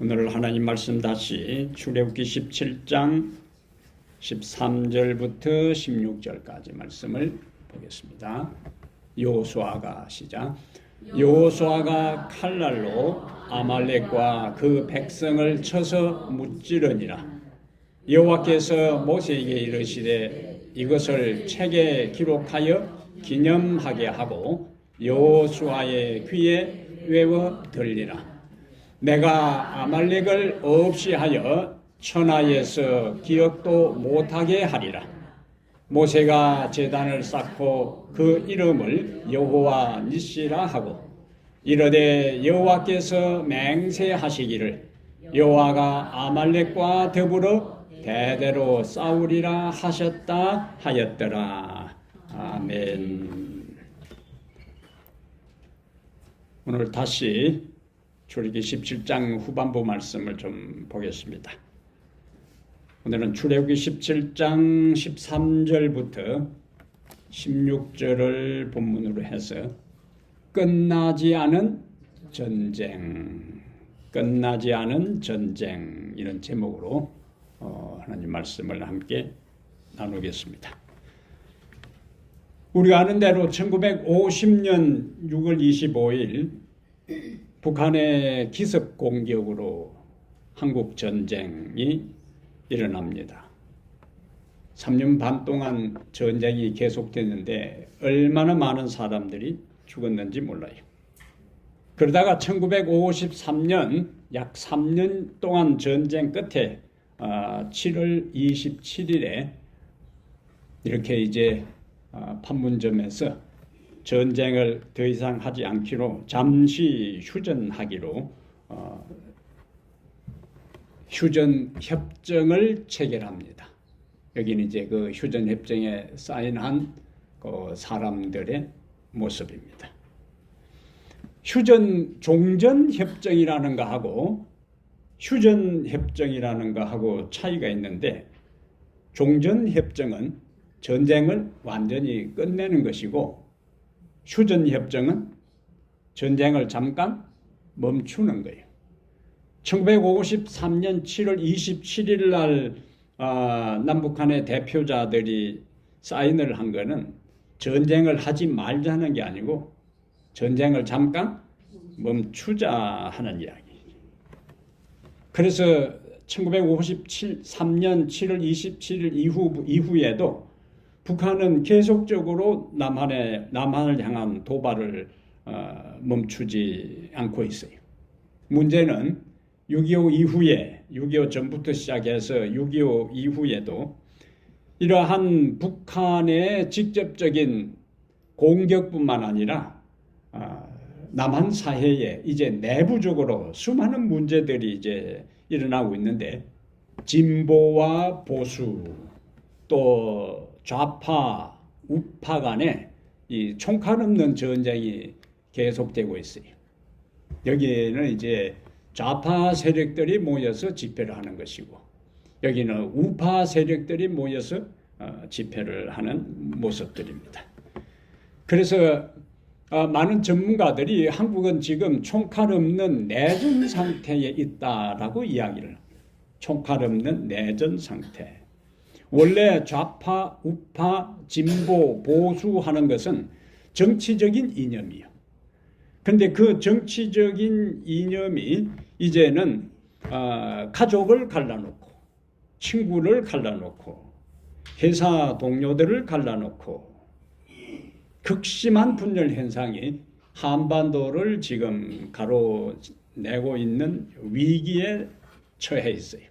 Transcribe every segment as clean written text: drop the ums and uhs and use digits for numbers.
오늘 하나님 말씀 다시 출애굽기 17장 13절부터 16절까지 말씀을 보겠습니다. 여호수아가 시작. 여호수아가 칼날로 아말렉과 그 백성을 쳐서 무찌르니라. 여호와께서 모세에게 이르시되 이것을 책에 기록하여 기념하게 하고 여호수아의 귀에 외워 들리라. 내가 아말렉을 없이 하여 천하에서 기억도 못하게 하리라. 모세가 제단을 쌓고 그 이름을 여호와 니시라 하고 이르되 여호와께서 맹세하시기를 여호와가 아말렉과 더불어 대대로 싸우리라 하셨다 하였더라. 아멘. 오늘 다시 출애굽기 17장 후반부 말씀을 좀 보겠습니다. 오늘은 출애굽기 17장 13절부터 16절을 본문으로 해서 끝나지 않은 전쟁, 끝나지 않은 전쟁 이런 제목으로 하나님 말씀을 함께 나누겠습니다. 우리가 아는 대로 1950년 6월 25일 북한의 기습 공격으로 한국 전쟁이 일어납니다. 3년 반 동안 전쟁이 계속됐는데 얼마나 많은 사람들이 죽었는지 몰라요. 그러다가 1953년 약 3년 동안 전쟁 끝에 7월 27일에 이렇게 이제 판문점에서 전쟁을 더 이상 하지 않기로 잠시 휴전하기로 휴전 협정을 체결합니다. 여기는 이제 그 휴전 협정에 사인한 그 사람들의 모습입니다. 휴전 종전 협정이라는 거하고 휴전 협정이라는 거하고 차이가 있는데 종전 협정은 전쟁을 완전히 끝내는 것이고 휴전 협정은 전쟁을 잠깐 멈추는 거예요. 1953년 7월 27일 날 남북한의 대표자들이 사인을 한 거는 전쟁을 하지 말자는 게 아니고 전쟁을 잠깐 멈추자 하는 이야기. 그래서 1953년 7월 27일 이후에도 북한은 계속적으로 남한을 향한 도발을 멈추지 않고 있어요. 문제는 6.25 이후에 6.25 전부터 시작해서 6.25 이후에도 이러한 북한의 직접적인 공격뿐만 아니라 남한 사회에 이제 내부적으로 수많은 문제들이 이제 일어나고 있는데 진보와 보수 또 좌파, 우파 간에 이 총칼 없는 전쟁이 계속되고 있어요. 여기에는 이제 좌파 세력들이 모여서 집회를 하는 것이고 여기는 우파 세력들이 모여서 집회를 하는 모습들입니다. 그래서 많은 전문가들이 한국은 지금 총칼 없는 내전 상태에 있다라고 이야기를 합니다. 총칼 없는 내전 상태. 원래 좌파, 우파, 진보, 보수 하는 것은 정치적인 이념이에요. 그런데 그 정치적인 이념이 이제는 가족을 갈라놓고 친구를 갈라놓고 회사 동료들을 갈라놓고 극심한 분열 현상이 한반도를 지금 가로내고 있는 위기에 처해 있어요.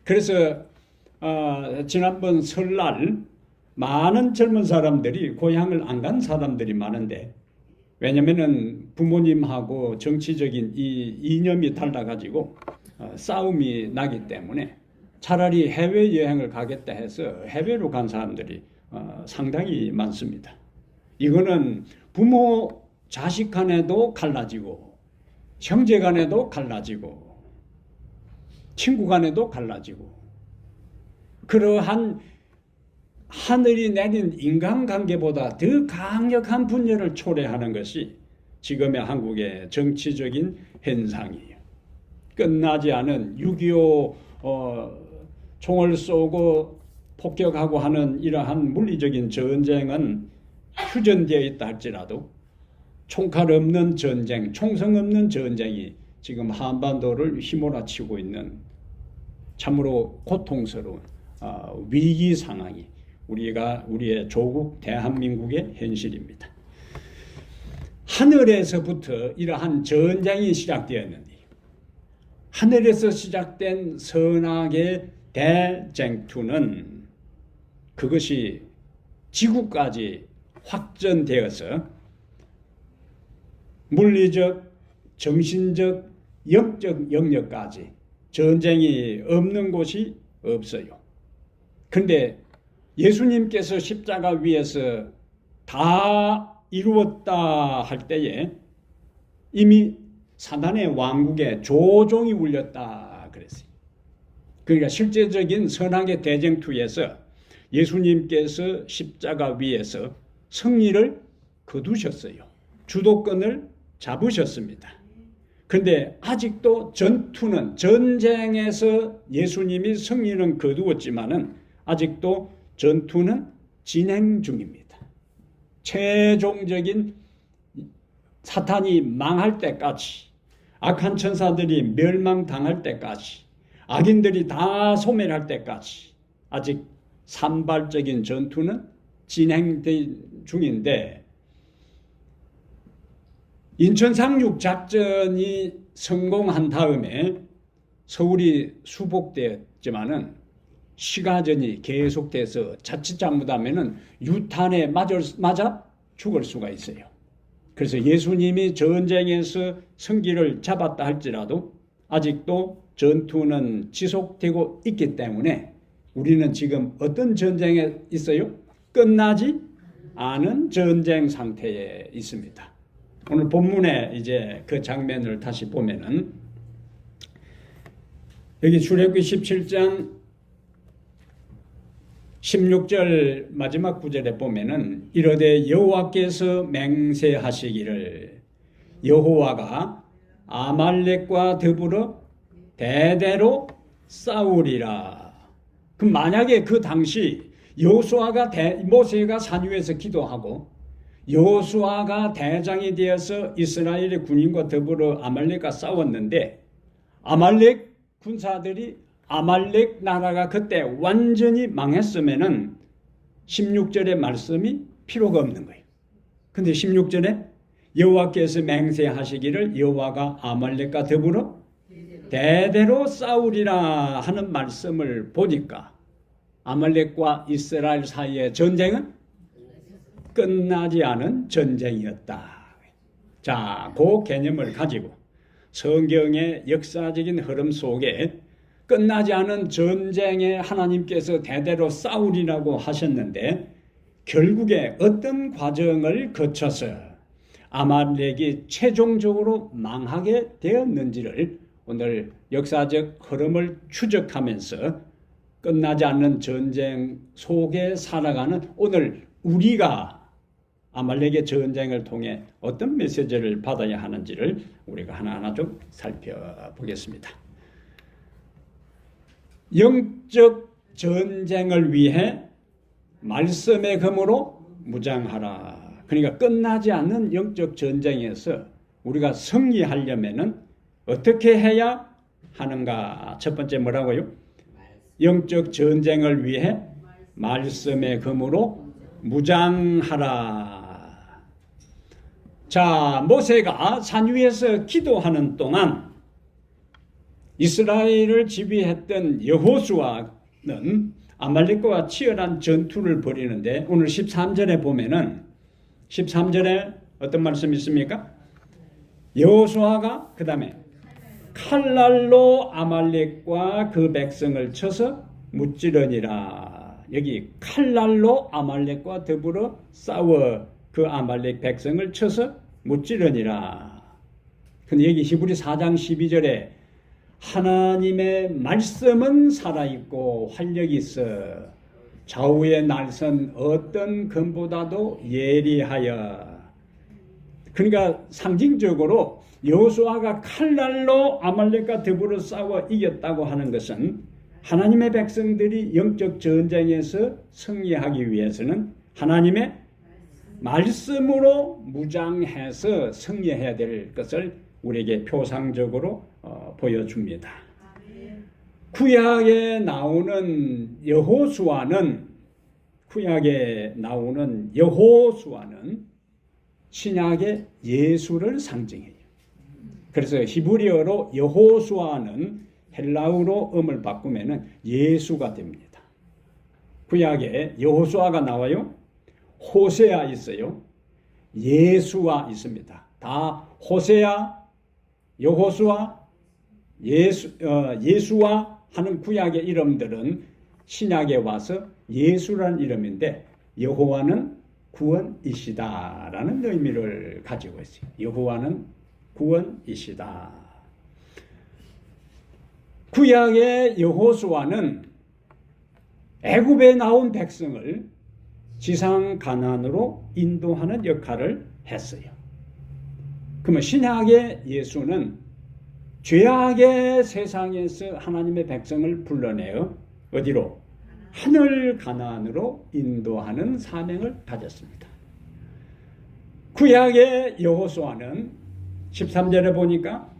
그래서 지난번 설날 많은 젊은 사람들이 고향을 안 간 사람들이 많은데 왜냐면은 부모님하고 정치적인 이 이념이 달라가지고 싸움이 나기 때문에 차라리 해외여행을 가겠다 해서 해외로 간 사람들이 상당히 많습니다. 이거는 부모 자식 간에도 갈라지고 형제 간에도 갈라지고 친구 간에도 갈라지고 그러한 하늘이 내린 인간관계보다 더 강력한 분열을 초래하는 것이 지금의 한국의 정치적인 현상이에요. 끝나지 않은 6.25 총을 쏘고 폭격하고 하는 이러한 물리적인 전쟁은 휴전되어 있다 할지라도 총칼 없는 전쟁, 총성 없는 전쟁이 지금 한반도를 휘몰아치고 있는 참으로 고통스러운 위기 상황이 우리의 조국 대한민국의 현실입니다. 하늘에서부터 이러한 전쟁이 시작되었는데 하늘에서 시작된 선악의 대쟁투는 그것이 지구까지 확전되어서 물리적, 정신적, 영적 영역까지 전쟁이 없는 곳이 없어요. 그런데 예수님께서 십자가 위에서 다 이루었다 할 때에 이미 사단의 왕국에 조종이 울렸다 그랬어요. 그러니까 실제적인 선악의 대쟁투에서 예수님께서 십자가 위에서 승리를 거두셨어요. 주도권을 잡으셨습니다. 그런데 아직도 전쟁에서 예수님이 승리는 거두었지만은 아직도 전투는 진행 중입니다. 최종적인 사탄이 망할 때까지, 악한 천사들이 멸망당할 때까지, 악인들이 다 소멸할 때까지 아직 산발적인 전투는 진행 중인데, 인천 상륙 작전이 성공한 다음에 서울이 수복되었지만은 시가전이 계속돼서 자칫 잘못하면은 유탄에 맞아 죽을 수가 있어요. 그래서 예수님이 전쟁에서 승기를 잡았다 할지라도 아직도 전투는 지속되고 있기 때문에 우리는 지금 어떤 전쟁에 있어요? 끝나지 않은 전쟁 상태에 있습니다. 오늘 본문에 이제 그 장면을 다시 보면은 여기 출애굽기 17장 16절 마지막 구절에 보면은 이르되 여호와께서 맹세하시기를 여호와가 아말렉과 더불어 대대로 싸우리라. 그럼 만약에 그 당시 모세가 산 위에서 기도하고 여호수아가 대장이 되어서 이스라엘의 군인과 더불어 아말렉과 싸웠는데 아말렉 군사들이 아말렉 나라가 그때 완전히 망했으면은 16절의 말씀이 필요가 없는 거예요. 근데 16절에 여호와께서 맹세하시기를 여호와가 아말렉과 더불어 대대로 싸우리라 하는 말씀을 보니까 아말렉과 이스라엘 사이의 전쟁은 끝나지 않은 전쟁이었다. 자, 그 개념을 가지고 성경의 역사적인 흐름 속에 끝나지 않은 전쟁에 하나님께서 대대로 싸우리라고 하셨는데 결국에 어떤 과정을 거쳐서 아말렉이 최종적으로 망하게 되었는지를 오늘 역사적 흐름을 추적하면서 끝나지 않는 전쟁 속에 살아가는 오늘 우리가 아말렉의 전쟁을 통해 어떤 메시지를 받아야 하는지를 우리가 하나하나 좀 살펴보겠습니다. 영적 전쟁을 위해 말씀의 검으로 무장하라. 그러니까 끝나지 않는 영적 전쟁에서 우리가 승리하려면은 어떻게 해야 하는가? 첫 번째 뭐라고요? 영적 전쟁을 위해 말씀의 검으로 무장하라. 자, 모세가 산 위에서 기도하는 동안 이스라엘을 지휘했던 여호수아는 아말렉과 치열한 전투를 벌이는데 오늘 13절에 보면은 13절에 어떤 말씀이 있습니까? 여호수아가 그 다음에 칼날로 아말렉과 그 백성을 쳐서 무찌르니라. 여기 칼날로 아말렉과 더불어 싸워 그 아말렉 백성을 쳐서 무찌르니라. 근데 여기 히브리 4장 12절에 하나님의 말씀은 살아있고 활력이 있어 좌우의 날선 어떤 검보다도 예리하여. 그러니까 상징적으로 여호수아가 칼날로 아말렉과 더불어 싸워 이겼다고 하는 것은 하나님의 백성들이 영적 전쟁에서 승리하기 위해서는 하나님의 말씀으로 무장해서 승리해야 될 것을 우리에게 표상적으로 보여줍니다. 구약에 나오는 여호수아는 신약의 예수를 상징해요. 그래서 히브리어로 여호수아는 헬라어로 음을 바꾸면 예수가 됩니다. 구약에 여호수아가 나와요. 호세아 있어요. 예수아 있습니다. 다 호세아, 여호수아, 예수아 하는 구약의 이름들은 신약에 와서 예수라는 이름인데 여호와는 구원이시다라는 의미를 가지고 있어요. 여호와는 구원이시다. 구약의 여호수아는 애굽에 나온 백성을 지상 가나안으로 인도하는 역할을 했어요. 그러면 신약의 예수는 죄악의 세상에서 하나님의 백성을 불러내어 어디로? 하늘 가나안으로 인도하는 사명을 가졌습니다. 구약의 여호수아는 13절에 보니까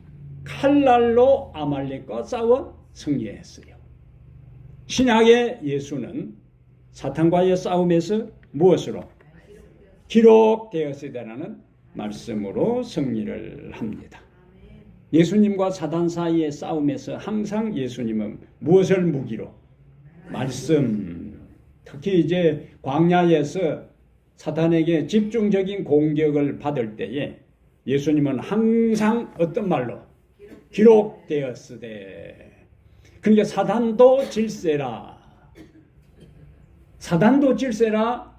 칼날로 아말렉과 싸워 승리했어요. 신약의 예수는 사탄과의 싸움에서 무엇으로? 기록되었으리라는 말씀으로 승리를 합니다. 예수님과 사단 사이의 싸움에서 항상 예수님은 무엇을 무기로? 말씀. 특히 이제 광야에서 사탄에게 집중적인 공격을 받을 때에 예수님은 항상 어떤 말로? 기록되었으되. 그러니까 사단도 질세라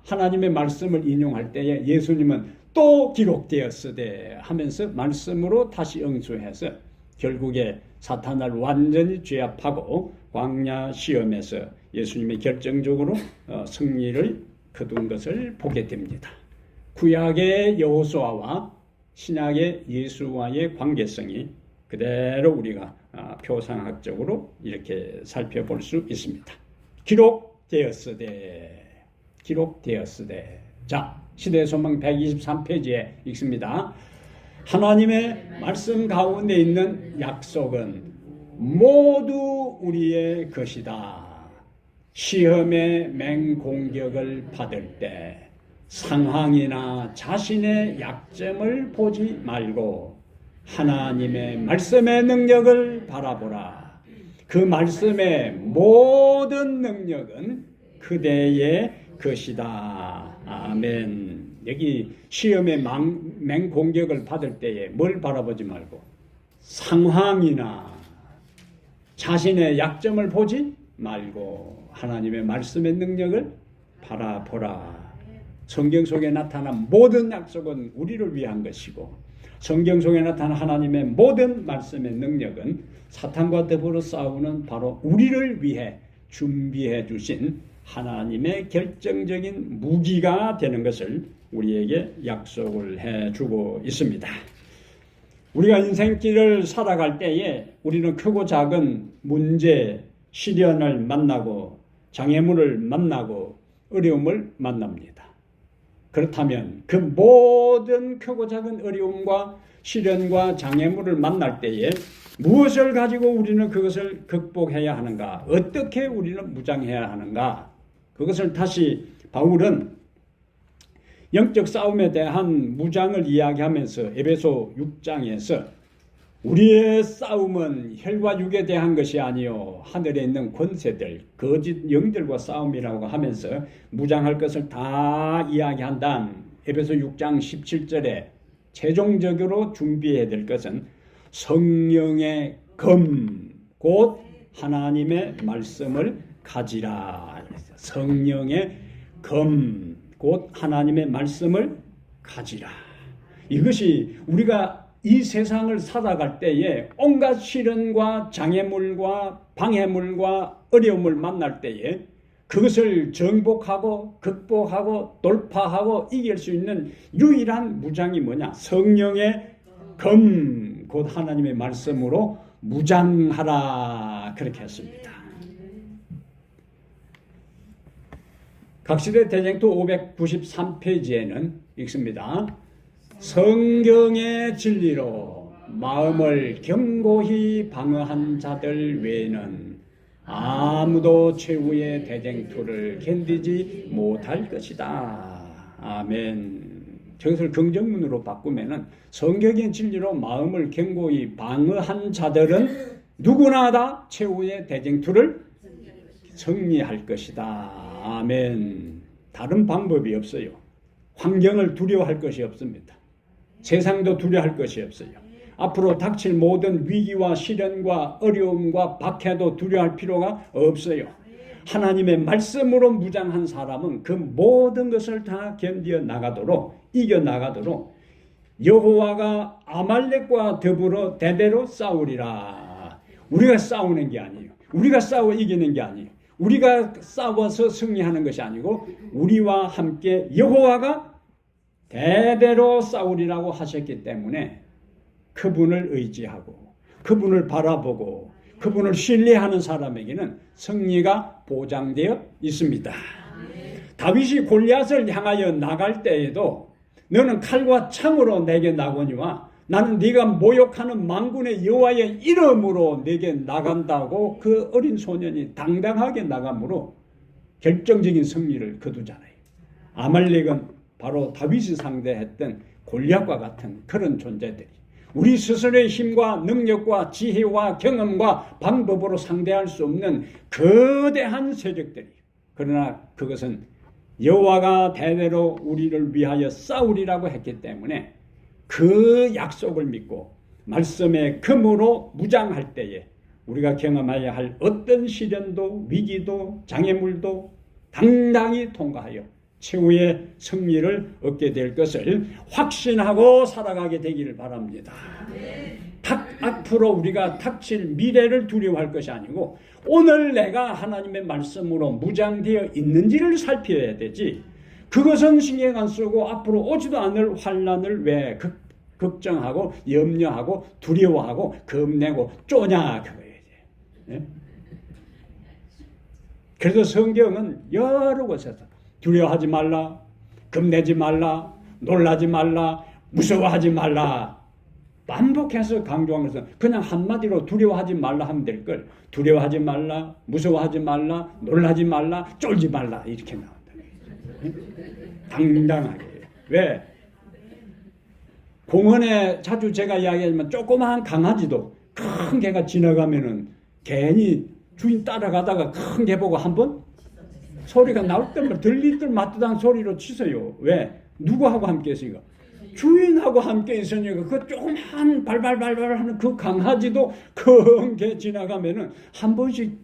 하나님의 말씀을 인용할 때에 예수님은 또 기록되었으되 하면서 말씀으로 다시 응수해서 결국에 사탄을 완전히 제압하고 광야 시험에서 예수님이 결정적으로 승리를 거둔 것을 보게 됩니다. 구약의 여호수아와 신약의 예수와의 관계성이 그대로 우리가 표상학적으로 이렇게 살펴볼 수 있습니다. 기록되었으되. 자, 시대의 소망 123페이지에 읽습니다. 하나님의 말씀 가운데 있는 약속은 모두 우리의 것이다. 시험의 맹공격을 받을 때 상황이나 자신의 약점을 보지 말고 하나님의 말씀의 능력을 바라보라. 그 말씀의 모든 능력은 그대의 것이다. 아멘. 여기 시험의 맹공격을 받을 때에 뭘 바라보지 말고 상황이나 자신의 약점을 보지 말고 하나님의 말씀의 능력을 바라보라. 성경 속에 나타난 모든 약속은 우리를 위한 것이고 성경 속에 나타난 하나님의 모든 말씀의 능력은 사탄과 더불어 싸우는 바로 우리를 위해 준비해 주신 하나님의 결정적인 무기가 되는 것을 우리에게 약속을 해주고 있습니다. 우리가 인생길을 살아갈 때에 우리는 크고 작은 문제, 시련을 만나고 장애물을 만나고 어려움을 만납니다. 그렇다면 그 모든 크고 작은 어려움과 시련과 장애물을 만날 때에 무엇을 가지고 우리는 그것을 극복해야 하는가? 어떻게 우리는 무장해야 하는가? 그것을 다시 바울은 영적 싸움에 대한 무장을 이야기하면서 에베소 6장에서 우리의 싸움은 혈과 육에 대한 것이 아니요 하늘에 있는 권세들, 거짓 영들과 싸움이라고 하면서 무장할 것을 다 이야기한 다음 에베소 6장 17절에 최종적으로 준비해야 될 것은 성령의 검, 곧 하나님의 말씀을 가지라. 성령의 검, 곧 하나님의 말씀을 가지라. 이것이 우리가 이 세상을 살아갈 때에 온갖 시련과 장애물과 방해물과 어려움을 만날 때에 그것을 정복하고 극복하고 돌파하고 이길 수 있는 유일한 무장이 뭐냐? 성령의 검, 곧 하나님의 말씀으로 무장하라 그렇게 했습니다. 각시대 대쟁투 593페이지에는 읽습니다. 성경의 진리로 마음을 견고히 방어한 자들 외에는 아무도 최후의 대쟁투를 견디지 못할 것이다. 아멘. 저것을 긍정문으로 바꾸면은 성경의 진리로 마음을 견고히 방어한 자들은 누구나 다 최후의 대쟁투를 승리할 것이다. 아멘. 다른 방법이 없어요. 환경을 두려워할 것이 없습니다. 세상도 두려워할 것이 없어요. 앞으로 닥칠 모든 위기와 시련과 어려움과 박해도 두려워할 필요가 없어요. 하나님의 말씀으로 무장한 사람은 그 모든 것을 다 견디어 나가도록, 이겨 나가도록 여호와가 아말렉과 더불어 대대로 싸우리라. 우리가 싸우는 게 아니에요. 우리가 싸워 이기는 게 아니에요. 우리가 싸워서 승리하는 것이 아니고 우리와 함께 여호와가 대대로 싸우리라고 하셨기 때문에 그분을 의지하고 그분을 바라보고 그분을 신뢰하는 사람에게는 승리가 보장되어 있습니다. 다윗이 골리앗을 향하여 나갈 때에도 너는 칼과 창으로 내게 나거니와 나는 네가 모욕하는 만군의 여호와의 이름으로 내게 나간다고 그 어린 소년이 당당하게 나가므로 결정적인 승리를 거두잖아요. 아말렉은 바로 다윗이 상대했던 골리앗과 같은 그런 존재들이 우리 스스로의 힘과 능력과 지혜와 경험과 방법으로 상대할 수 없는 거대한 세력들이, 그러나 그것은 여호와가 대대로 우리를 위하여 싸우리라고 했기 때문에 그 약속을 믿고 말씀의 금으로 무장할 때에 우리가 경험해야 할 어떤 시련도 위기도 장애물도 당당히 통과하여 최후의 승리를 얻게 될 것을 확신하고 살아가게 되기를 바랍니다. 앞으로 우리가 닥칠 미래를 두려워할 것이 아니고 오늘 내가 하나님의 말씀으로 무장되어 있는지를 살펴야 되지, 그것은 신경 안 쓰고 앞으로 오지도 않을 환난을 왜 걱정하고 염려하고 두려워하고 겁내고 쪼냐 그거예요. 예? 그래서 성경은 여러 곳에서 두려워하지 말라, 겁내지 말라, 놀라지 말라, 무서워하지 말라 반복해서 강조한 것은 그냥 한마디로 두려워하지 말라 하면 될 걸 두려워하지 말라, 무서워하지 말라, 놀라지 말라, 쫄지 말라 이렇게 나온다. 당당하게. 왜? 공원에 자주 제가 이야기하지만 조그마한 강아지도 큰 개가 지나가면은 괜히 주인 따라가다가 큰 개 보고 한번 소리가 나올 때마다 들릴 듯 맞듯한 소리로 치세요. 왜? 누구하고 함께 있으니까? 주인하고 함께 있으니까 그 조그만 발발발발 하는 그 강아지도 큰 개 지나가면은 한 번씩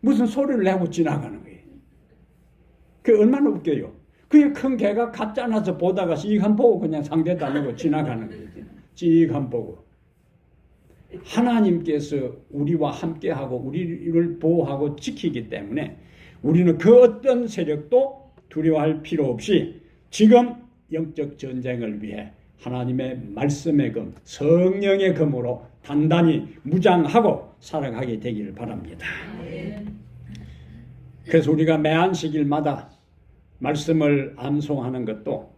무슨 소리를 내고 지나가는 거예요. 그게 얼마나 웃겨요. 그냥 큰 개가 가짜나서 보다가 찌익한 보고 그냥 상대도 안 하고 지나가는 거예요. 찌익한 보고. 하나님께서 우리와 함께하고 우리를 보호하고 지키기 때문에 우리는 그 어떤 세력도 두려워할 필요 없이 지금 영적 전쟁을 위해 하나님의 말씀의 금, 성령의 금으로 단단히 무장하고 살아가게 되기를 바랍니다. 그래서 우리가 매 안식일마다 말씀을 암송하는 것도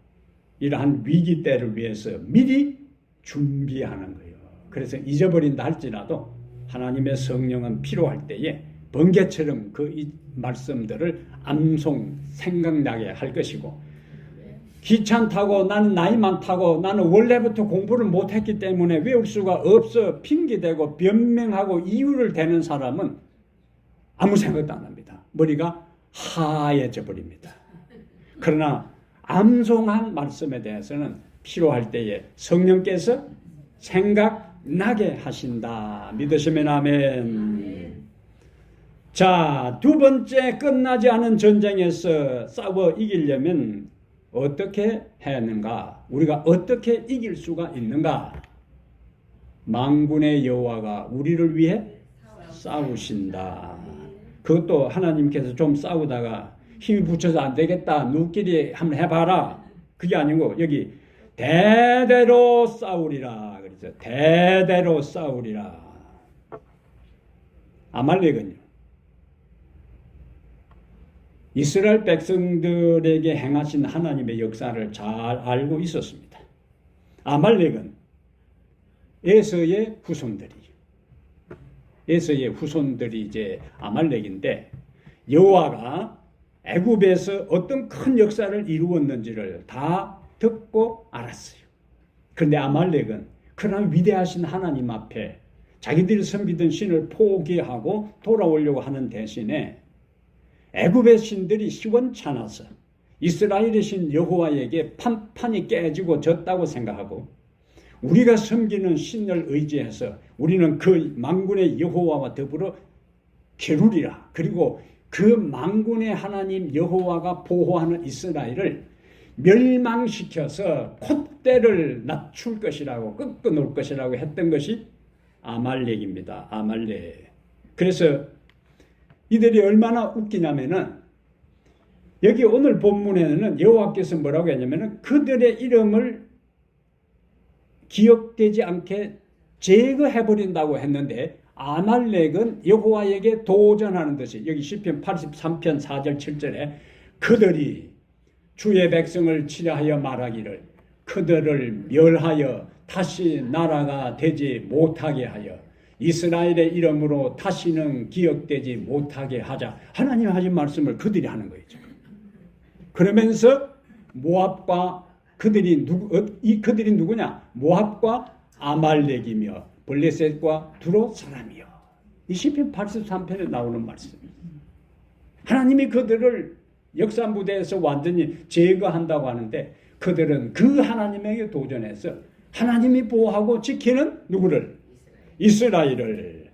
이러한 위기 때를 위해서 미리 준비하는 거예요. 그래서 잊어버린다 할지라도 하나님의 성령은 필요할 때에 번개처럼 그 말씀들을 암송 생각나게 할 것이고, 귀찮다고 나는 나이 많다고 나는 원래부터 공부를 못했기 때문에 외울 수가 없어 핑계대고 변명하고 이유를 대는 사람은 아무 생각도 안 합니다. 머리가 하얘져 버립니다. 그러나 암송한 말씀에 대해서는 필요할 때에 성령께서 생각나게 하신다. 믿으시면 아멘. 자, 두 번째, 끝나지 않은 전쟁에서 싸워 이기려면 어떻게 해야 하는가? 우리가 어떻게 이길 수가 있는가? 만군의 여호와가 우리를 위해 싸우신다. 그것도 하나님께서 좀 싸우다가 힘이 붙여서 안 되겠다, 누끼리 한번 해봐라, 그게 아니고 여기 대대로 싸우리라 그랬잖아요. 그래서 대대로 싸우리라. 아말렉은요, 이스라엘 백성들에게 행하신 하나님의 역사를 잘 알고 있었습니다. 아말렉은 에서의 후손들이 이제 아말렉인데, 여호와가 애굽에서 어떤 큰 역사를 이루었는지를 다 듣고 알았어요. 그런데 아말렉은 그러나 위대하신 하나님 앞에 자기들이 섬기던 신을 포기하고 돌아오려고 하는 대신에 애굽의 신들이 시원찮아서 이스라엘의 신 여호와에게 판판이 깨지고 졌다고 생각하고, 우리가 섬기는 신을 의지해서 우리는 그 만군의 여호와와 더불어 겨루리라. 그리고 그 만군의 하나님 여호와가 보호하는 이스라엘을 멸망시켜서 콧대를 낮출 것이라고, 꺾어 놓을 것이라고 했던 것이 아말렉입니다. 아말렉. 그래서 이들이 얼마나 웃기냐면은, 여기 오늘 본문에는 여호와께서 뭐라고 했냐면은 그들의 이름을 기억되지 않게 제거해버린다고 했는데, 아말렉은 여호와에게 도전하는 듯이, 여기 시편 83편 4절 7절에 그들이 주의 백성을 치려하여 말하기를 그들을 멸하여 다시 나라가 되지 못하게 하여 이스라엘의 이름으로 다시는 기억되지 못하게 하자. 하나님 하신 말씀을 그들이 하는 거죠. 그러면서 모압과 그들이 누구냐? 모압과 아말렉이며 블레셋과 두로 사람이요. 이 시편 83편에 나오는 말씀입니다. 하나님이 그들을 역사 무대에서 완전히 제거한다고 하는데, 그들은 그 하나님에게 도전해서 하나님이 보호하고 지키는 누구를? 이스라엘을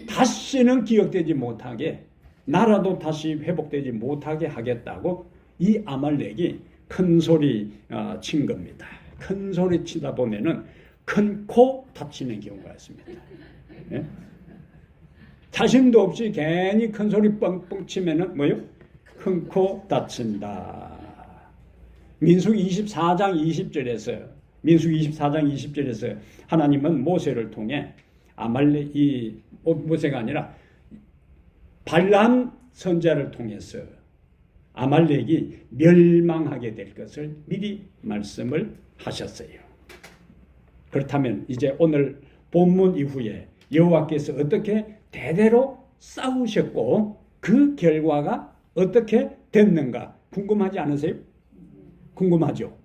다시는 기억되지 못하게, 나라도 다시 회복되지 못하게 하겠다고 이 아말렉이 큰 소리 친 겁니다. 큰 소리 치다 보면은 큰 코 다치는 경우가 있습니다. 예? 자신도 없이 괜히 큰 소리 뻥뻥 치면은 뭐요? 큰 코 다친다. 민수기 24장 20절에서 하나님은 모세를 통해 모세가 아니라 발람 선지자를 통해서 아말렉이 멸망하게 될 것을 미리 말씀을 하셨어요. 그렇다면 이제 오늘 본문 이후에 여호와께서 어떻게 대대로 싸우셨고 그 결과가 어떻게 됐는가 궁금하지 않으세요? 궁금하죠?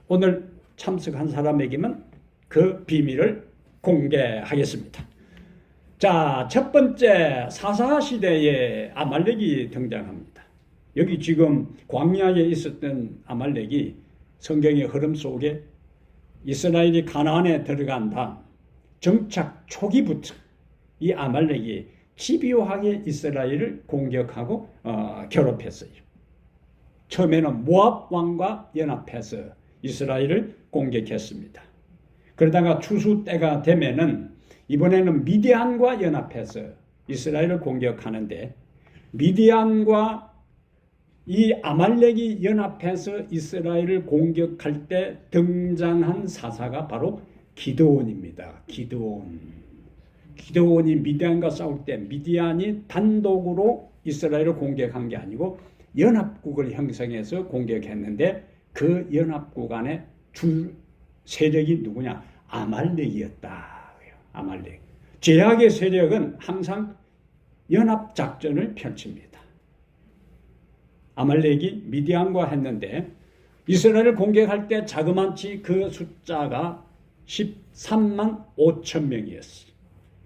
오늘 참석한 사람에게만 그 비밀을 공개하겠습니다. 자, 첫 번째 사사 시대에 아말렉이 등장합니다. 여기 지금 광야에 있었던 아말렉이 성경의 흐름 속에 이스라엘이 가나안에 들어간 다음 정착 초기부터 이 아말렉이 집요하게 이스라엘을 공격하고 괴롭혔어요. 처음에는 모압 왕과 연합해서 이스라엘을 공격했습니다. 그러다가 추수 때가 되면은 이번에는 미디안과 연합해서 이스라엘을 공격하는데, 미디안과 이 아말렉이 연합해서 이스라엘을 공격할 때 등장한 사사가 바로 기드온입니다. 기드온이 미디안과 싸울 때 미디안이 단독으로 이스라엘을 공격한 게 아니고 연합국을 형성해서 공격했는데, 그 연합국 안에 주 세력이 누구냐? 아말렉이었다. 아말렉. 제약의 세력은 항상 연합작전을 펼칩니다. 아말렉이 미디안과 했는데 이스라엘을 공격할 때 자그마치 그 숫자가 13만 5천 명이었어요.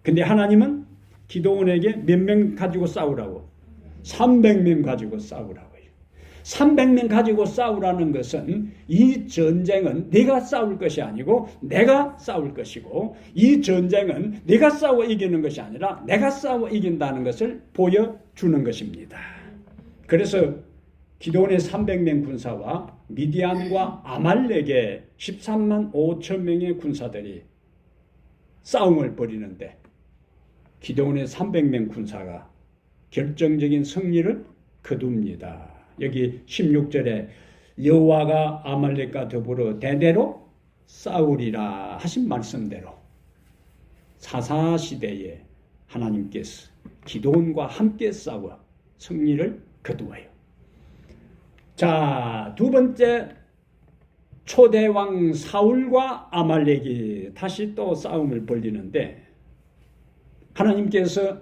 근데 하나님은 기드온에게 몇 명 가지고 싸우라고? 300명 가지고 싸우라고요. 300명 가지고 싸우라는 것은 이 전쟁은 네가 싸울 것이 아니고 내가 싸울 것이고, 이 전쟁은 네가 싸워 이기는 것이 아니라 내가 싸워 이긴다는 것을 보여주는 것입니다. 그래서 기드온의 300명 군사와 미디안과 아말렉의 13만 5천 명의 군사들이 싸움을 벌이는데, 기드온의 300명 군사가 결정적인 승리를 거둡니다. 여기 16절에 여호와가 아말렉과 더불어 대대로 싸우리라 하신 말씀대로 사사시대에 하나님께서 기드온과 함께 싸워 승리를 거두어요. 자, 두 번째, 초대왕 사울과 아말렉이 다시 또 싸움을 벌이는데 하나님께서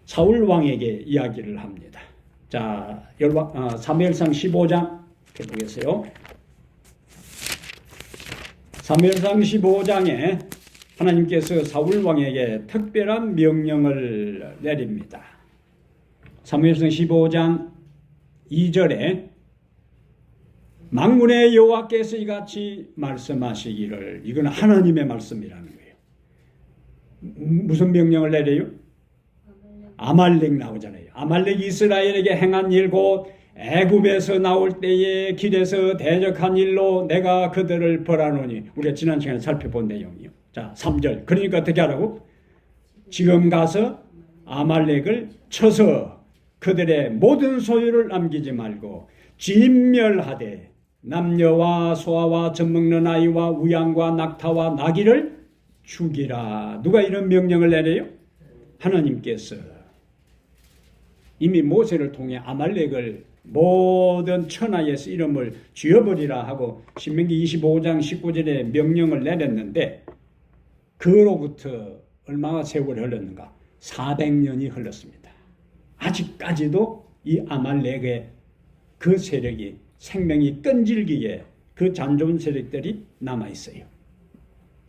사울 왕에게 이야기를 합니다. 자, 사무엘상 15장 보겠어요. 사무엘상 15장에 하나님께서 사울 왕에게 특별한 명령을 내립니다. 사무엘상 15장 2절에 만군의 여호와께서 이같이 말씀하시기를, 이건 하나님의 말씀이라는 거예요. 무슨 명령을 내려요? 아말렉 나오잖아요. 아말렉이 이스라엘에게 행한 일 곧 애굽에서 나올 때에 길에서 대적한 일로 내가 그들을 벌하노니, 우리가 지난 시간에 살펴본 내용이요. 자, 3절. 그러니까 어떻게 하라고? 지금 가서 아말렉을 쳐서 그들의 모든 소유를 남기지 말고 진멸하되 남녀와 소아와 젖먹는 아이와 우양과 낙타와 나귀를 죽이라. 누가 이런 명령을 내려요? 하나님께서 이미 모세를 통해 아말렉을 모든 천하에서 이름을 지어버리라 하고 신명기 25장 19절에 명령을 내렸는데, 그로부터 얼마나 세월이 흘렀는가? 400년이 흘렀습니다. 아직까지도 이 아말렉의 그 세력이 생명이 끈질기게 그 잔존 세력들이 남아있어요.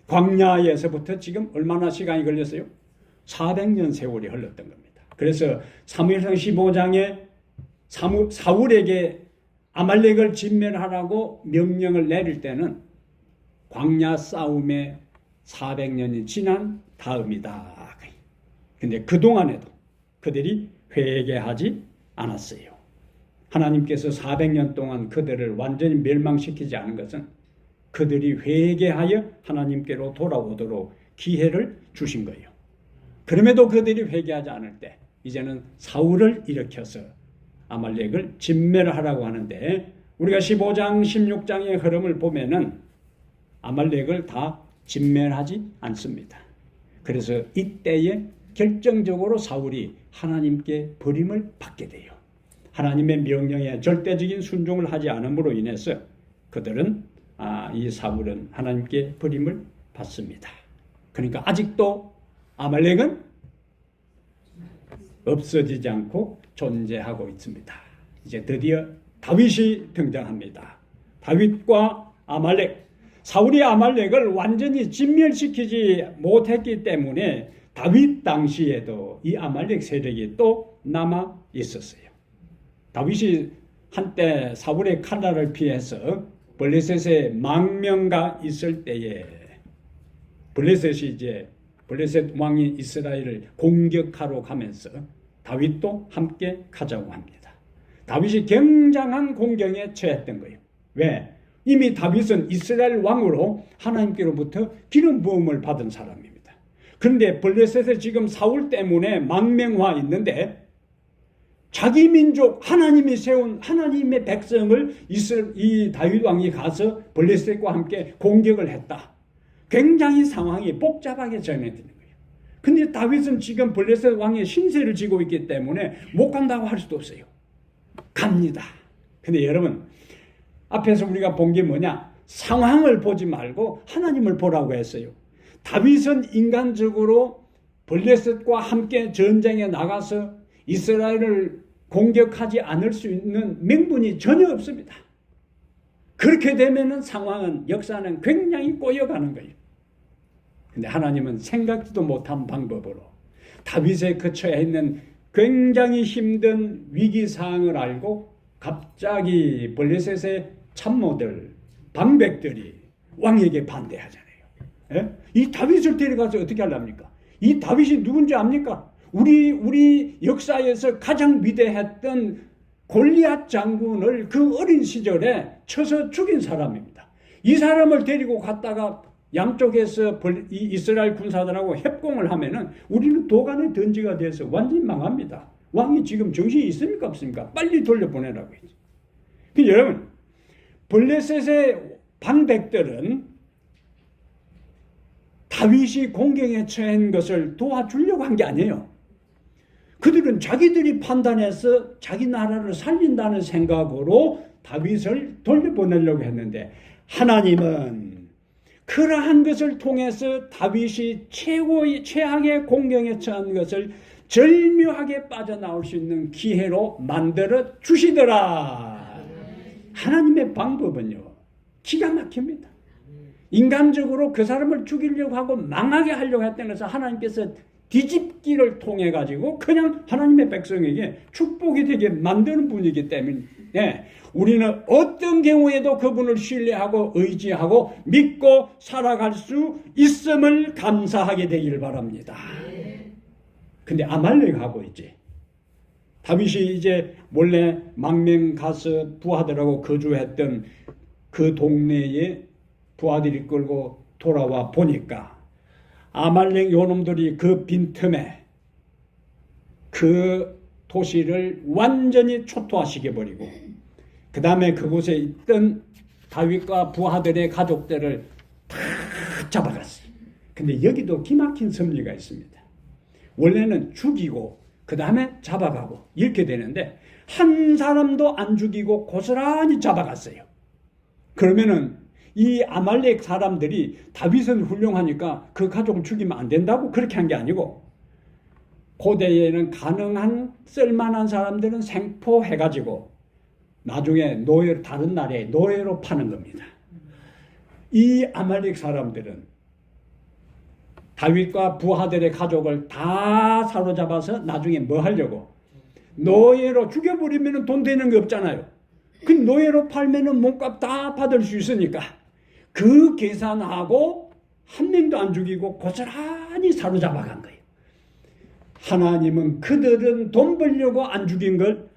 광야에서부터 지금 얼마나 시간이 걸렸어요? 400년 세월이 흘렀던 겁니다. 그래서 사무엘상 15장에 사울에게 아말렉을 진멸하라고 명령을 내릴 때는 광야 싸움에 400년이 지난 다음이다. 근데 그동안에도 그들이 회개하지 않았어요. 하나님께서 400년 동안 그들을 완전히 멸망시키지 않은 것은 그들이 회개하여 하나님께로 돌아오도록 기회를 주신 거예요. 그럼에도 그들이 회개하지 않을 때 이제는 사울을 일으켜서 아말렉을 진멸하라고 하는데, 우리가 15장 16장의 흐름을 보면은 아말렉을 다 진멸하지 않습니다. 그래서 이때에 결정적으로 사울이 하나님께 버림을 받게 돼요. 하나님의 명령에 절대적인 순종을 하지 않음으로 인해서 그들은 이 사울은 하나님께 버림을 받습니다. 그러니까 아직도 아말렉은 없어지지 않고 존재하고 있습니다. 이제 드디어 다윗이 등장합니다. 다윗과 아말렉. 사울이 아말렉을 완전히 진멸시키지 못했기 때문에 다윗 당시에도 이 아말렉 세력이 또 남아 있었어요. 다윗이 한때 사울의 칼날을 피해서 블레셋에 망명가 있을 때에 블레셋 왕이 이스라엘을 공격하러 가면서 다윗도 함께 가자고 합니다. 다윗이 굉장한 공경에 처했던 거예요. 왜? 이미 다윗은 이스라엘 왕으로 하나님께로부터 기름 부음을 받은 사람입니다. 그런데 블레셋에 지금 사울 때문에 망명와 있는데 자기 민족, 하나님이 세운 하나님의 백성을 이 다윗 왕이 가서 블레셋과 함께 공격을 했다. 굉장히 상황이 복잡하게 전해지는 거예요. 근데 다윗은 지금 블레셋 왕의 신세를 지고 있기 때문에 못 간다고 할 수도 없어요. 갑니다. 근데 여러분, 앞에서 우리가 본 게 뭐냐? 상황을 보지 말고 하나님을 보라고 했어요. 다윗은 인간적으로 블레셋과 함께 전쟁에 나가서 이스라엘을 공격하지 않을 수 있는 명분이 전혀 없습니다. 그렇게 되면은 상황은, 역사는 굉장히 꼬여가는 거예요. 근데 하나님은 생각지도 못한 방법으로 다윗에 그쳐야 있는 굉장히 힘든 위기상황을 알고 갑자기 블레셋의 참모들, 방백들이 왕에게 반대하잖아요. 예? 이 다윗을 데려가서 어떻게 하랍니까? 이 다윗이 누군지 압니까? 우리 역사에서 가장 위대했던 골리앗 장군을 그 어린 시절에 쳐서 죽인 사람입니다. 이 사람을 데리고 갔다가 양쪽에서 이스라엘 군사들하고 협공을 하면은 우리는 도간의 던지가 돼서 완전히 망합니다. 왕이 지금 정신이 있습니까 없습니까? 빨리 돌려보내라고 했죠. 여러분, 블레셋의 방백들은 다윗이 공경에 처한 것을 도와주려고 한 게 아니에요. 그들은 자기들이 판단해서 자기 나라를 살린다는 생각으로 다윗을 돌려보내려고 했는데, 하나님은 그러한 것을 통해서 다윗이 최악의 공경에 처한 것을 절묘하게 빠져나올 수 있는 기회로 만들어 주시더라. 하나님의 방법은요, 기가 막힙니다. 인간적으로 그 사람을 죽이려고 하고 망하게 하려고 했던 것을 하나님께서 뒤집기를 통해 가지고 그냥 하나님의 백성에게 축복이 되게 만드는 분이기 때문에 우리는 어떤 경우에도 그분을 신뢰하고 의지하고 믿고 살아갈 수 있음을 감사하게 되기를 바랍니다. 근데 아말렉하고 이제 다윗이 이제 몰래 망명 가서 부하들하고 거주했던 그 동네에 부하들이 끌고 돌아와 보니까 아말렉 요놈들이 그 빈틈에 그 도시를 완전히 초토화시켜버리고 그 다음에 그곳에 있던 다윗과 부하들의 가족들을 다 잡아갔어요. 근데 여기도 기막힌 섭리가 있습니다. 원래는 죽이고 그 다음에 잡아가고 이렇게 되는데 한 사람도 안 죽이고 고스란히 잡아갔어요. 그러면은 이 아말렉 사람들이 다윗은 훌륭하니까 그 가족을 죽이면 안 된다고 그렇게 한 게 아니고, 고대에는 가능한 쓸만한 사람들은 생포해가지고 나중에 다른 나라에 노예로 파는 겁니다. 이 아말렉 사람들은 다윗과 부하들의 가족을 다 사로잡아서 나중에 뭐 하려고? 노예로 죽여버리면 돈 되는 게 없잖아요. 그 노예로 팔면 몸값 다 받을 수 있으니까 그 계산하고 한 명도 안 죽이고 고스란히 사로잡아 간 거예요. 하나님은 그들은 돈 벌려고 안 죽인 걸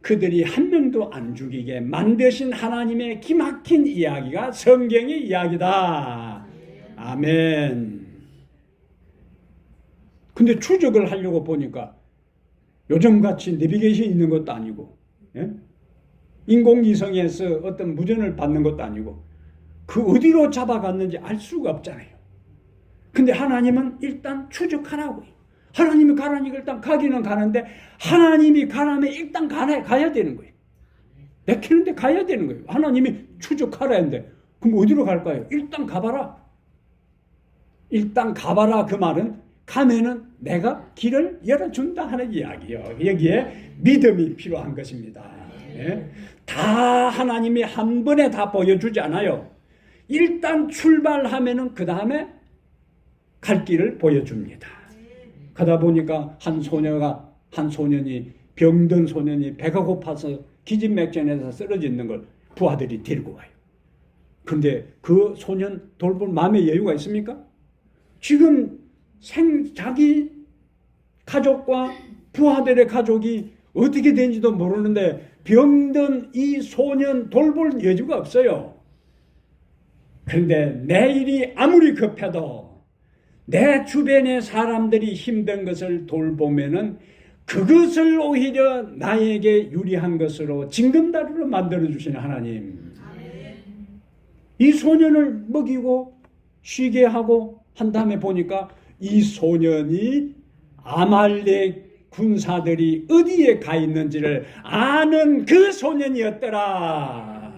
그들이 한 명도 안 죽이게 만드신 하나님의 기막힌 이야기가 성경의 이야기다. 아멘. 근데 추적을 하려고 보니까 요즘같이 내비게이션 있는 것도 아니고, 인공위성에서 어떤 무전을 받는 것도 아니고 그 어디로 잡아갔는지 알 수가 없잖아요. 근데 하나님은 일단 추적하라고요. 하나님이 가라니까 일단 가기는 가는데 하나님이 가라면 일단 가야 되는 거예요. 내키는데 가야 되는 거예요. 하나님이 추적하라 했는데 그럼 어디로 갈까요? 일단 가봐라. 일단 가봐라 그 말은 가면은 내가 길을 열어준다 하는 이야기요. 여기에 믿음이 필요한 것입니다. 다 하나님이 한 번에 다 보여주지 않아요. 일단 출발하면은 그 다음에 갈 길을 보여줍니다. 가다 보니까 한 소년이 병든 소년이 배가 고파서 기진맥진해서 쓰러져 있는 걸 부하들이 데리고 와요. 그런데 그 소년 돌볼 마음의 여유가 있습니까? 지금 자기 가족과 부하들의 가족이 어떻게 된지도 모르는데 병든 이 소년 돌볼 여유가 없어요. 그런데 내일이 아무리 급해도 내 주변의 사람들이 힘든 것을 돌보면은 그것을 오히려 나에게 유리한 것으로 징검다리로 만들어주시는 하나님. 이 소년을 먹이고 쉬게 하고 한 다음에 보니까 이 소년이 아말렉 군사들이 어디에 가 있는지를 아는 그 소년이었더라.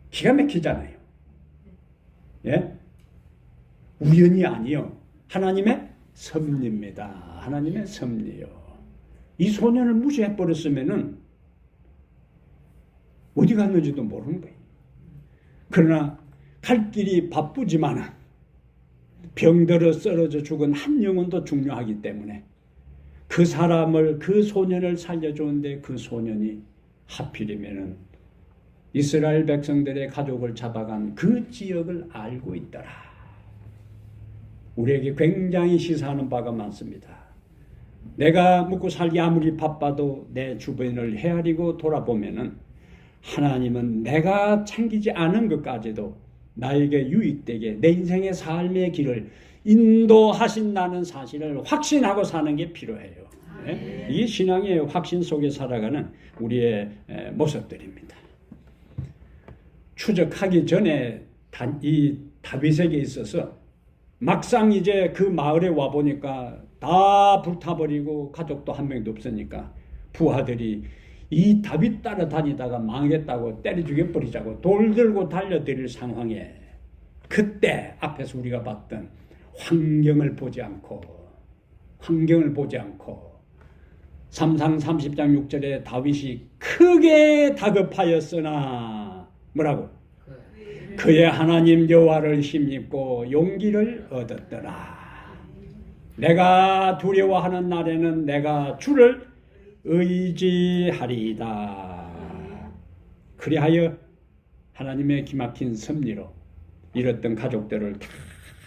기가 막히잖아요. 예? 우연이 아니요. 하나님의 섭리입니다. 하나님의 섭리요. 이 소년을 무시해버렸으면은 어디 갔는지도 모르는 거예요. 그러나 갈 길이 바쁘지만은 병들어 쓰러져 죽은 한 영혼도 중요하기 때문에 그 소년을 살려주는데 그 소년이 하필이면은 이스라엘 백성들의 가족을 잡아간 그 지역을 알고 있더라. 우리에게 굉장히 시사하는 바가 많습니다. 내가 먹고 살기 아무리 바빠도 내 주변을 헤아리고 돌아보면은 하나님은 내가 챙기지 않은 것까지도 나에게 유익되게 내 인생의 삶의 길을 인도하신다는 사실을 확신하고 사는 게 필요해요. 네? 이 신앙의 확신 속에 살아가는 우리의 모습들입니다. 추적하기 전에 이 다윗에게 있어서 막상 이제 그 마을에 와 보니까 다 불타버리고 가족도 한 명도 없으니까 부하들이 이 다윗 따라다니다가 망하겠다고 때려 죽여버리자고 돌 들고 달려들일 상황에 그때 앞에서 우리가 봤던 환경을 보지 않고 3상 30장 6절에 다윗이 크게 다급하였으나 뭐라고? 그의 하나님 여호와를 힘입고 용기를 얻었더라. 내가 두려워하는 날에는 내가 주를 의지하리이다. 그리하여 하나님의 기막힌 섭리로 잃었던 가족들을 다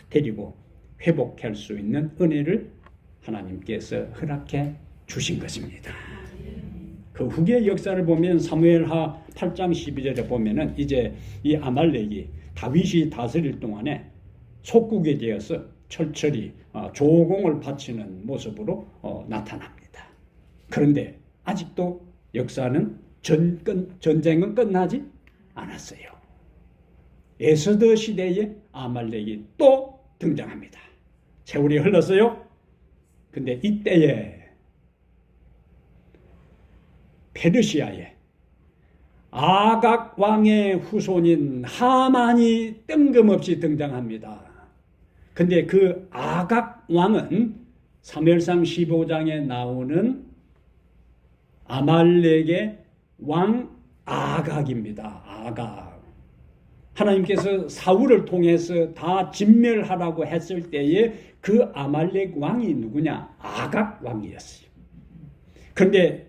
데리고 회복할 수 있는 은혜를 하나님께서 허락해 주신 것입니다. 그 후기의 역사를 보면 사무엘하 8장 12절에 보면은 이제 이 아말렉이 다윗이 다스릴 동안에 속국에 되어서 철철이 조공을 바치는 모습으로 나타납니다. 그런데 아직도 역사는 전쟁은 끝나지 않았어요. 에스더 시대에 아말렉이 또 등장합니다. 세월이 흘렀어요. 근데 이때에 페르시아에 아각 왕의 후손인 하만이 뜬금없이 등장합니다. 근데 그 아각 왕은 사무엘상 15장에 나오는 아말렉의 왕 아각입니다. 아각. 하나님께서 사울을 통해서 다 진멸하라고 했을 때에 그 아말렉 왕이 누구냐? 아각 왕이었어요. 그런데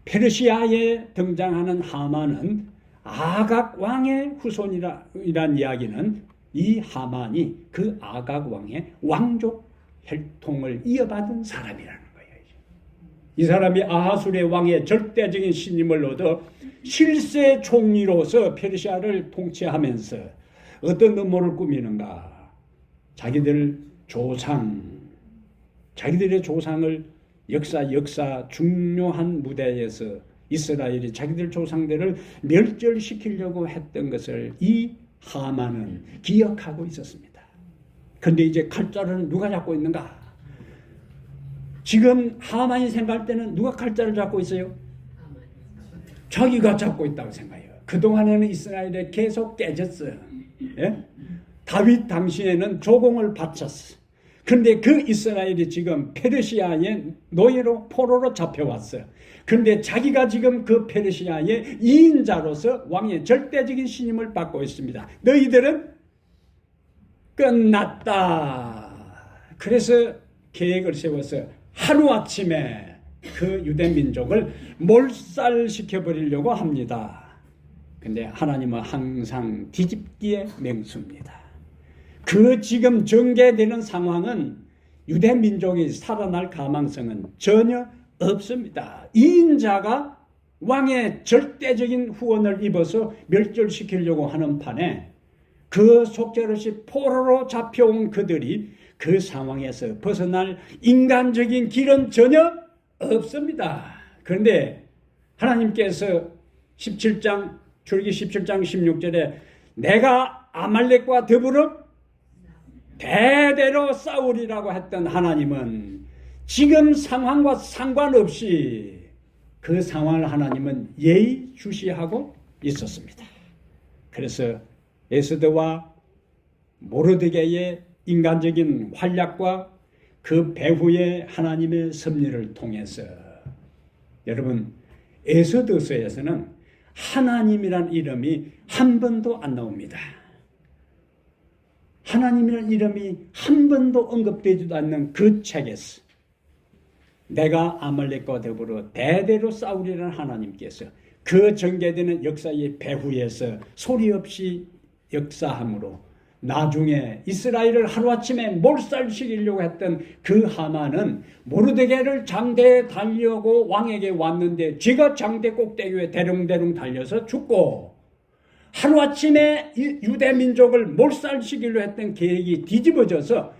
페르시아에 등장하는 하만은 아각 왕의 후손이란 이야기는 이 하만이 그 아각 왕의 왕족 혈통을 이어받은 사람이라는 거예요. 이 사람이 아하술의 왕의 절대적인 신임을 얻어 실세 총리로서 페르시아를 통치하면서 어떤 음모를 꾸미는가? 자기들의 조상을 역사 중요한 무대에서 이스라엘이 자기들 조상들을 멸절시키려고 했던 것을 이 하만은 기억하고 있었습니다. 그런데 이제 칼자루는 누가 잡고 있는가? 지금 하만이 생각할 때는 누가 칼자를 잡고 있어요? 자기가 잡고 있다고 생각해요. 그동안에는 이스라엘에 계속 깨졌어요. 예? 다윗 당시에는 조공을 바쳤어. 그런데 그 이스라엘이 지금 페르시아의 노예로 포로로 잡혀왔어요. 그런데 자기가 지금 그 페르시아의 2인자로서 왕의 절대적인 신임을 받고 있습니다. 너희들은 끝났다. 그래서 계획을 세워서 하루아침에 그 유대 민족을 몰살시켜버리려고 합니다. 근데 하나님은 항상 뒤집기의 맹수입니다. 그 지금 전개되는 상황은 유대 민족이 살아날 가망성은 전혀 없습니다. 이인자가 왕의 절대적인 후원을 입어서 멸절시키려고 하는 판에 그 속죄릇이 포로로 잡혀온 그들이 그 상황에서 벗어날 인간적인 길은 전혀 없습니다. 그런데 하나님께서 17장 출애굽기 17장 16절에 내가 아말렉과 더불어 대대로 싸우리라고 했던 하나님은 지금 상황과 상관없이 그 상황을 하나님은 예의주시하고 있었습니다. 그래서 에스더와 모르드게의 인간적인 활약과 그 배후의 하나님의 섭리를 통해서 여러분 에스더서에서는 하나님이란 이름이 한 번도 안 나옵니다. 하나님이란 이름이 한 번도 언급되지도 않는 그 책에서 내가 아말렉과 더불어 대대로 싸우리라는 하나님께서 그 전개되는 역사의 배후에서 소리 없이 역사함으로 나중에 이스라엘을 하루아침에 몰살시키려고 했던 그 하만은 모르드게를 장대에 달려고 왕에게 왔는데 쥐가 장대 꼭대기에 대롱대롱 달려서 죽고 하루아침에 유대 민족을 몰살시키려고 했던 계획이 뒤집어져서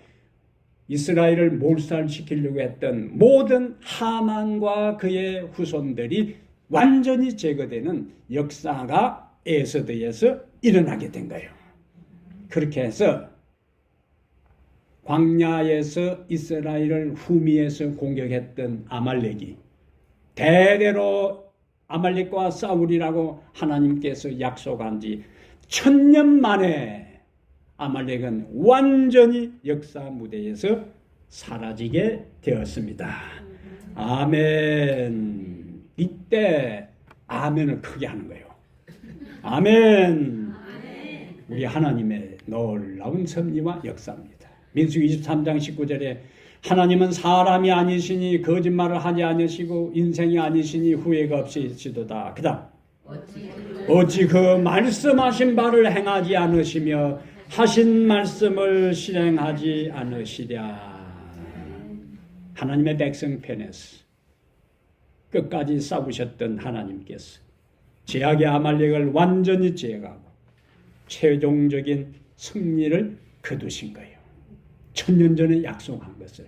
이스라엘을 몰살시키려고 했던 모든 하만과 그의 후손들이 완전히 제거되는 역사가 에스더에서 일어나게 된 거예요. 그렇게 해서 광야에서 이스라엘을 후미에서 공격했던 아말렉이 대대로 아말렉과 싸우리라고 하나님께서 약속한 지 1000년 만에 아말렉은 완전히 역사 무대에서 사라지게 되었습니다. 아멘. 이때 아멘을 크게 하는 거예요. 아멘. 우리 하나님의 놀라운 섭리와 역사입니다. 민수기 23장 19절에 하나님은 사람이 아니시니 거짓말을 하지 않으시고 인생이 아니시니 후회가 없으시도다. 그 다음 어찌 그 말씀하신 바를 행하지 않으시며 하신 말씀을 실행하지 않으시랴. 하나님의 백성 편에서 끝까지 싸우셨던 하나님께서 제약의 아말렉을 완전히 제거하고 최종적인 승리를 거두신 거예요. 1000년 전에 약속한 것을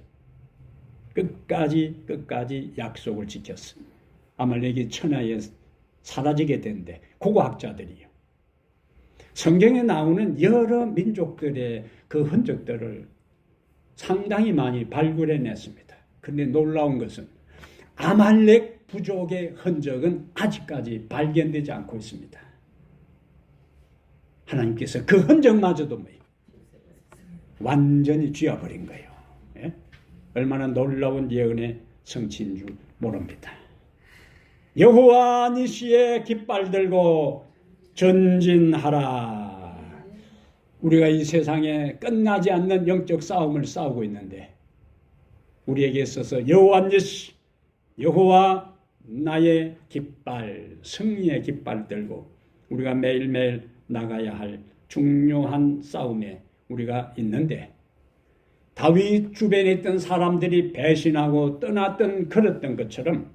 끝까지 약속을 지켰습니다. 아말렉이 천하에 사라지게 된데 고고학자들이요. 성경에 나오는 여러 민족들의 그 흔적들을 상당히 많이 발굴해냈습니다. 그런데 놀라운 것은 아말렉 부족의 흔적은 아직까지 발견되지 않고 있습니다. 하나님께서 그 흔적마저도 완전히 쥐어버린 거예요. 예? 얼마나 놀라운 예언의 성취인 줄 모릅니다. 여호와 니시의 깃발 들고 전진하라. 우리가 이 세상에 끝나지 않는 영적 싸움을 싸우고 있는데 우리에게 있어서 여호와 니시, 여호와 나의 깃발, 승리의 깃발 들고 우리가 매일매일 나가야 할 중요한 싸움에 우리가 있는데 다윗 주변에 있던 사람들이 배신하고 떠났던 그랬던 것처럼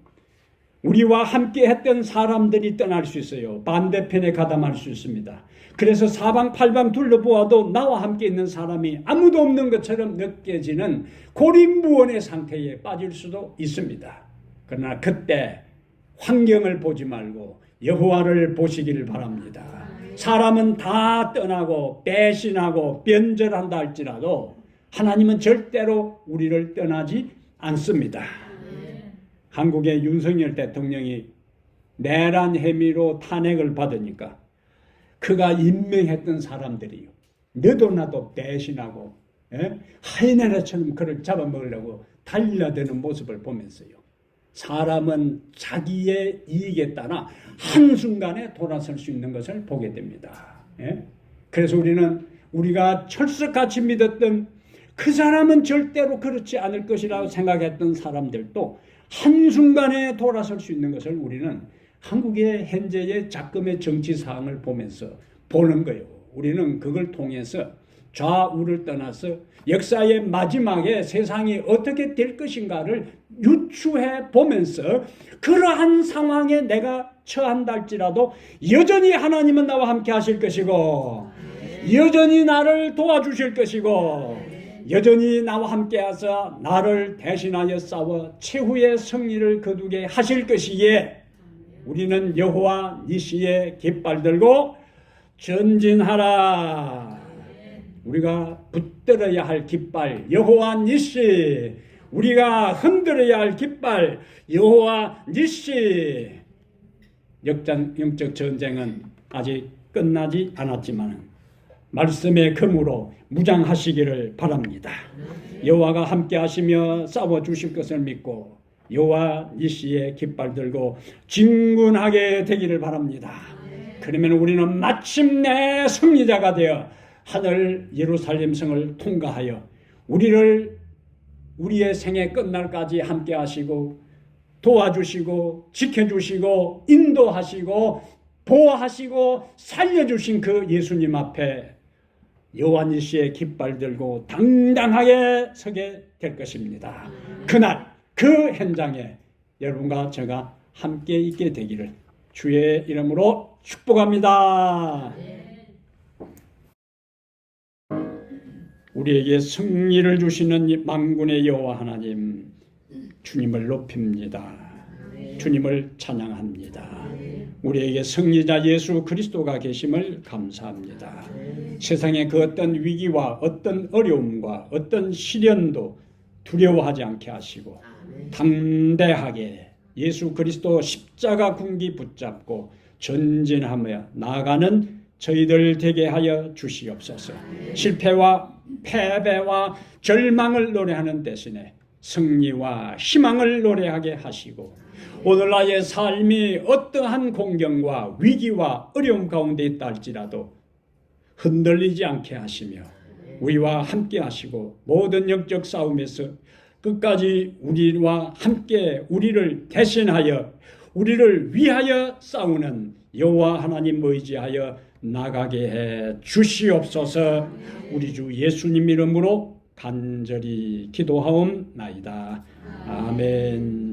우리와 함께 했던 사람들이 떠날 수 있어요. 반대편에 가담할 수 있습니다. 그래서 사방팔방 둘러보아도 나와 함께 있는 사람이 아무도 없는 것처럼 느껴지는 고립무원의 상태에 빠질 수도 있습니다. 그러나 그때 환경을 보지 말고 여호와를 보시기를 바랍니다. 사람은 다 떠나고 배신하고 변절한다 할지라도 하나님은 절대로 우리를 떠나지 않습니다. 한국의 윤석열 대통령이 내란 혐의로 탄핵을 받으니까 그가 임명했던 사람들이요. 너도 나도 배신하고 하이에나처럼 그를 잡아먹으려고 달려드는 모습을 보면서요. 사람은 자기의 이익에 따라 한순간에 돌아설 수 있는 것을 보게 됩니다. 그래서 우리가 철석같이 믿었던 그 사람은 절대로 그렇지 않을 것이라고 생각했던 사람들도 한순간에 돌아설 수 있는 것을 우리는 한국의 현재의 작금의 정치 상황을 보면서 보는 거예요. 우리는 그걸 통해서 좌우를 떠나서 역사의 마지막에 세상이 어떻게 될 것인가를 유추해 보면서 그러한 상황에 내가 처한다 할지라도 여전히 하나님은 나와 함께 하실 것이고 여전히 나를 도와주실 것이고 여전히 나와 함께 하사 나를 대신하여 싸워 최후의 승리를 거두게 하실 것이기에 우리는 여호와 니시의 깃발 들고 전진하라. 우리가 붙들어야 할 깃발 여호와 니시, 우리가 흔들어야 할 깃발 여호와 니시. 영적 전쟁은 아직 끝나지 않았지만 말씀의 금으로 무장하시기를 바랍니다. 여호와가 함께 하시며 싸워주실 것을 믿고 여호와 니시의 깃발 들고 진군하게 되기를 바랍니다. 그러면 우리는 마침내 승리자가 되어 하늘 예루살렘 성을 통과하여 우리의 생애 끝날까지 함께 하시고 도와주시고 지켜주시고 인도하시고 보호하시고 살려주신 그 예수님 앞에 여호와 니시의 깃발 들고 당당하게 서게 될 것입니다. 그날 그 현장에 여러분과 제가 함께 있게 되기를 주의 이름으로 축복합니다. 우리에게 승리를 주시는 만군의 여호와 하나님, 주님을 높입니다. 주님을 찬양합니다. 우리에게 승리자 예수 그리스도가 계심을 감사합니다. 세상의 그 어떤 위기와 어떤 어려움과 어떤 시련도 두려워하지 않게 하시고 담대하게 예수 그리스도 십자가 군기 붙잡고 전진하며 나아가는 저희들 되게 하여 주시옵소서. 실패와 패배와 절망을 노래하는 대신에 승리와 희망을 노래하게 하시고 오늘 나의 삶이 어떠한 공경과 위기와 어려움 가운데 있다 할지라도 흔들리지 않게 하시며 우리와 함께 하시고 모든 영적 싸움에서 끝까지 우리와 함께 우리를 대신하여 우리를 위하여 싸우는 여호와 하나님 의지하여 나가게 해 주시옵소서. 우리 주 예수님 이름으로 간절히 기도하옵나이다. 아멘.